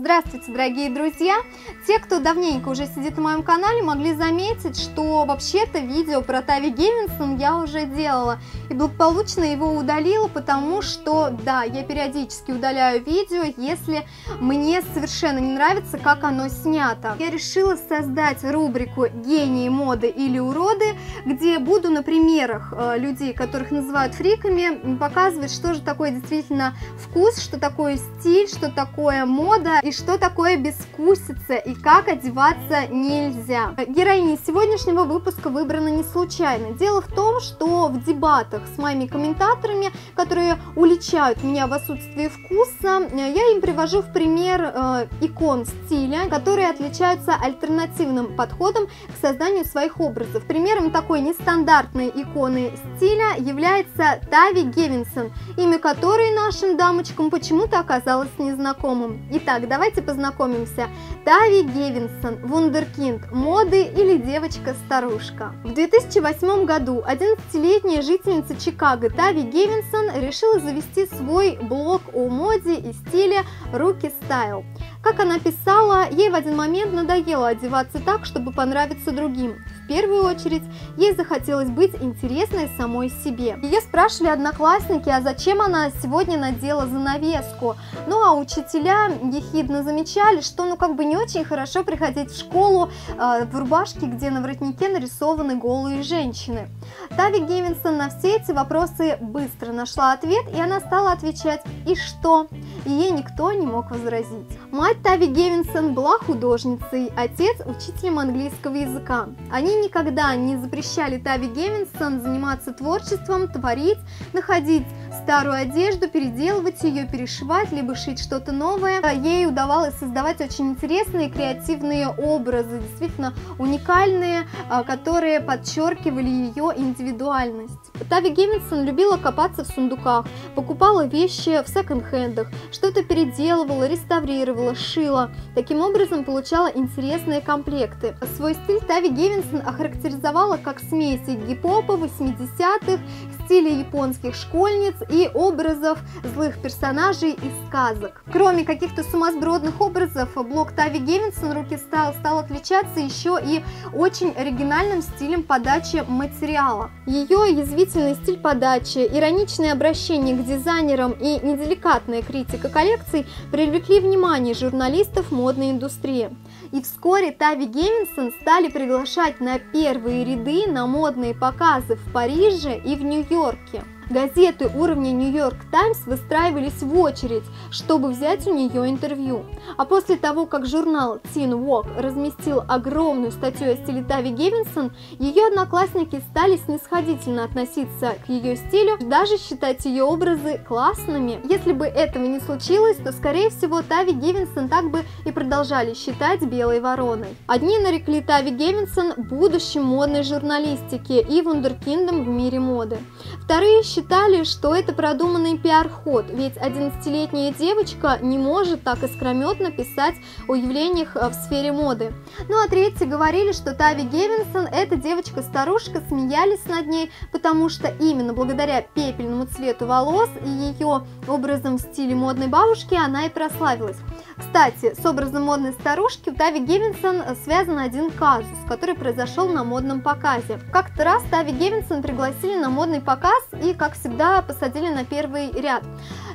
Здравствуйте, дорогие друзья! Те, кто давненько уже сидит на моем канале, могли заметить, что вообще-то видео про Тави Гевинсон я уже делала и благополучно его удалила, потому что, да, я периодически удаляю видео, если мне совершенно не нравится, как оно снято. Я решила создать рубрику «Гении моды или уроды», где буду на примерах людей, которых называют фриками, показывать, что же такое действительно вкус, что такое стиль, что такое мода и что такое безвкусица и как одеваться нельзя. Героиня сегодняшнего выпуска выбрана не случайно. Дело в том, что в дебатах с моими комментаторами, которые уличают меня в отсутствии вкуса, я им привожу в пример икон стиля, которые отличаются альтернативным подходом к созданию своих образов. Примером такой нестандартной иконы стиля является Тави Гевинсон, имя которой нашим дамочкам почему-то оказалось незнакомым. Итак, давайте познакомимся. Тави Гевинсон, вундеркинд моды или девочка-старушка. В 2008 году 11-летняя жительница Чикаго Тави Гевинсон решила завести свой блог о моде и стиле Rookie Style. Как она писала, ей в один момент надоело одеваться так, чтобы понравиться другим. В первую очередь, ей захотелось быть интересной самой себе. Ее спрашивали одноклассники, а зачем она сегодня надела занавеску. Ну а учителя ехидно замечали, что не очень хорошо приходить в школу в рубашке, где на воротнике нарисованы голые женщины. Тави Гевинсон на все эти вопросы быстро нашла ответ, и она стала отвечать «И что?». И ей никто не мог возразить. Мать Тави Гевинсон была художницей, отец – учителем английского языка. Они никогда не запрещали Тави Гевинсон заниматься творчеством, творить, находить старую одежду, переделывать ее, перешивать, либо шить что-то новое. Ей удавалось создавать очень интересные креативные образы, действительно уникальные, которые подчеркивали ее индивидуальность. Тави Гевинсон любила копаться в сундуках, покупала вещи в секонд-хендах, что-то переделывала, реставрировала, шила. Таким образом получала интересные комплекты. Свой стиль Тави Гевинсон охарактеризовала как смесь гип-хопа 80-х, стиля японских школьниц и образов злых персонажей из сказок. Кроме каких-то сумасбродных образов, блог Тави Гевинсон Rookie Style стал отличаться еще и очень оригинальным стилем подачи материала. Ее язвительный стиль подачи, ироничное обращение к дизайнерам и неделикатная критика коллекций привлекли внимание журналистов модной индустрии. И вскоре Тави Гевинсон стали приглашать на первые ряды на модные показы в Париже и в Нью-Йорке. Газеты уровня Нью-Йорк Таймс выстраивались в очередь, чтобы взять у нее интервью. А после того, как журнал Teen Vogue разместил огромную статью о стиле Тави Гевинсон, ее одноклассники стали снисходительно относиться к ее стилю, даже считать ее образы классными. Если бы этого не случилось, то, скорее всего, Тави Гевинсон так бы и продолжали считать белой вороной. Одни нарекли Тави Гевинсон будущим модной журналистики и вундеркиндом в мире моды. Вторые считали, что это продуманный пиар-ход, ведь 11-летняя девочка не может так искрометно писать о явлениях в сфере моды. Ну а третьи говорили, что Тави Гевинсон – это девочка-старушка, смеялись над ней, потому что именно благодаря пепельному цвету волос и ее образом в стиле модной бабушки она и прославилась. Кстати, с образом модной старушки у Тави Гевинсон связан один казус, который произошел на модном показе. Как-то раз Тави Гевинсон пригласили на модный показ и, как всегда, посадили на первый ряд.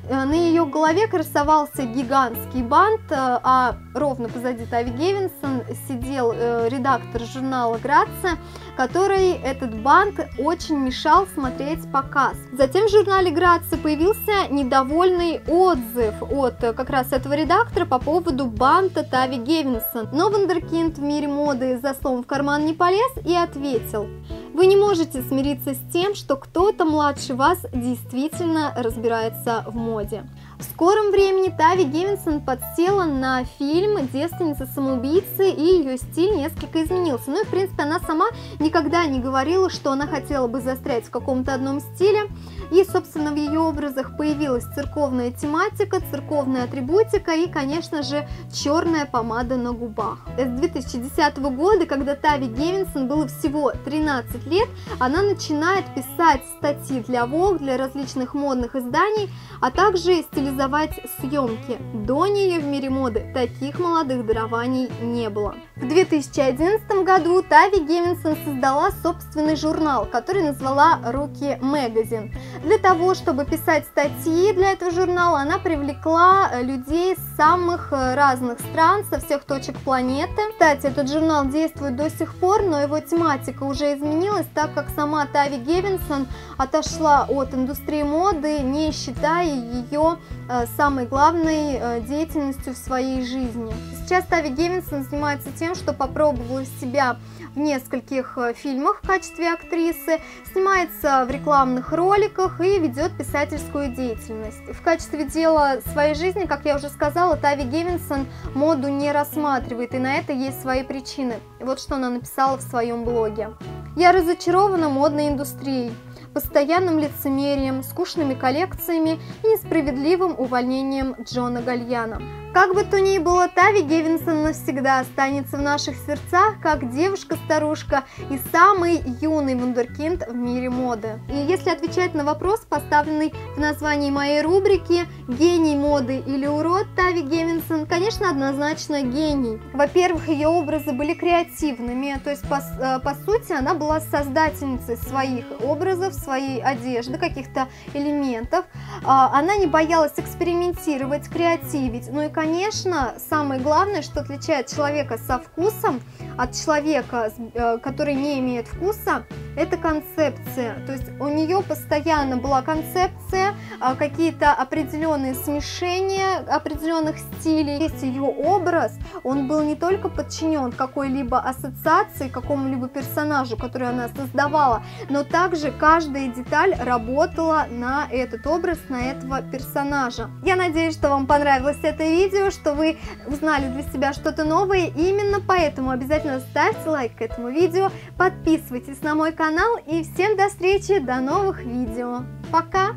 На ее голове красовался гигантский бант, а ровно позади Тави Гевинсон сидел редактор журнала Грация, который этот бант очень мешал смотреть показ. Затем в журнале Грация появился недовольный отзыв от как раз этого редактора по поводу банта Тави Гевинсон. Но вундеркинд в мире моды за словом в карман не полез и ответил: вы не можете смириться с тем, что кто-то младше вас действительно разбирается в моде. В скором времени Тави Гевинсон подсела на фильм «Девственница-самоубийца», и ее стиль несколько изменился. Ну и в принципе она сама никогда не говорила, что она хотела бы застрять в каком-то одном стиле. И, собственно, в ее образах появилась церковная тематика, церковная атрибутика и, конечно же, черная помада на губах. С 2010 года, когда Тави Гевинсон было всего 13 лет, она начинает писать статьи для Vogue, для различных модных изданий, а также стилизовать организовать съемки. До нее в мире моды таких молодых дарований не было. В 2011 году Тави Гевинсон создала собственный журнал, который назвала Rookie Magazine. Для того, чтобы писать статьи для этого журнала, она привлекла людей с самых разных стран, со всех точек планеты. Кстати, этот журнал действует до сих пор, но его тематика уже изменилась, так как сама Тави Гевинсон отошла от индустрии моды, не считая ее самой главной деятельностью в своей жизни. Сейчас Тави Гевинсон занимается тем, что попробовала себя в нескольких фильмах в качестве актрисы, снимается в рекламных роликах и ведет писательскую деятельность. В качестве дела своей жизни, как я уже сказала, Тави Гевинсон моду не рассматривает, и на это есть свои причины. Вот что она написала в своем блоге. «Я разочарована модной индустрией, постоянным лицемерием, скучными коллекциями и несправедливым увольнением Джона Гальяна. Как бы то ни было, Тави Гевинсон навсегда останется в наших сердцах как девушка-старушка и самый юный вундеркинд в мире моды». И если отвечать на вопрос, поставленный в названии моей рубрики «Гений моды или урод Тави Гевинсон», конечно, однозначно гений. Во-первых, ее образы были креативными, то есть по сути она была создательницей своих образов, своей одежды, каких-то элементов. Она не боялась экспериментировать, креативить. Ну и, конечно, самое главное, что отличает человека со вкусом от человека, который не имеет вкуса, это концепция. То есть у нее постоянно была концепция, какие-то определенные смешения определенных стилей. Весь ее образ, он был не только подчинен какой-либо ассоциации, какому-либо персонажу, который она создавала, но также каждая деталь работала на этот образ, на этого персонажа. Я надеюсь, что вам понравилось это видео, что вы узнали для себя что-то новое. И именно поэтому обязательно ставьте лайк к этому видео, подписывайтесь на мой канал и всем до встречи, до новых видео. Пока!